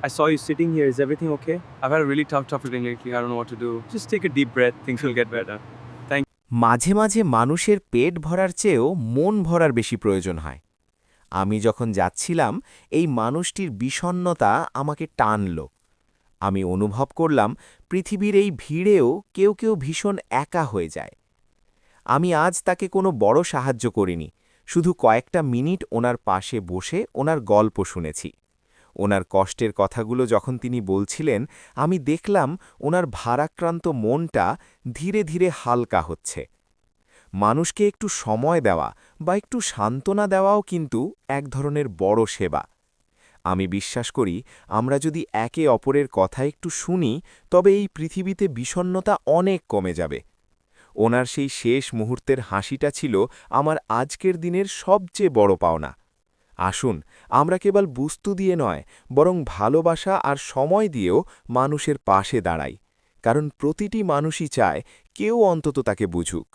I saw you sitting here. Is everything okay? I've had a really tough topic lately. I don't know what to do. Just take a deep breath. Things will get better. Thank মাঝে মাঝে মানুষের পেট ভরার চেয়েও মন ভরার বেশি প্রয়োজন হয়। আমি যখন যাচ্ছিলাম এই মানুষটির বিষণ্ণতা আমাকে টানল। আমি অনুভব করলাম পৃথিবীর এই ভিড়েও কেউ কেউ ভীষণ একা হয়ে যায়। আমি আজ তাকে কোনো বড় সাহায্য করিনি, শুধু কয়েকটা মিনিট ওনার পাশে বসে ওনার গল্প শুনেছি। ওনার কষ্টের কথাগুলো যখন তিনি বলছিলেন, আমি দেখলাম ওনার ভারাক্রান্ত মনটা ধীরে ধীরে হালকা হচ্ছে। মানুষকে একটু সময় দেওয়া বা একটু সান্ত্বনা দেওয়াও কিন্তু এক ধরনের বড় সেবা। আমি বিশ্বাস করি আমরা যদি একে অপরের কথা একটু শুনি, তবে এই পৃথিবীতে বিষণ্ণতা অনেক কমে যাবে। ওনার সেই শেষ মুহূর্তের হাসিটা ছিল আমার আজকের দিনের সবচেয়ে বড় পাওনা। আসুন আমরা কেবল বস্তু দিয়ে নয়, বরং ভালোবাসা আর সময় দিয়েও মানুষের পাশে দাঁড়াই, কারণ প্রতিটি মানুষই চায় কেউ অন্তত তাকে বুঝুক।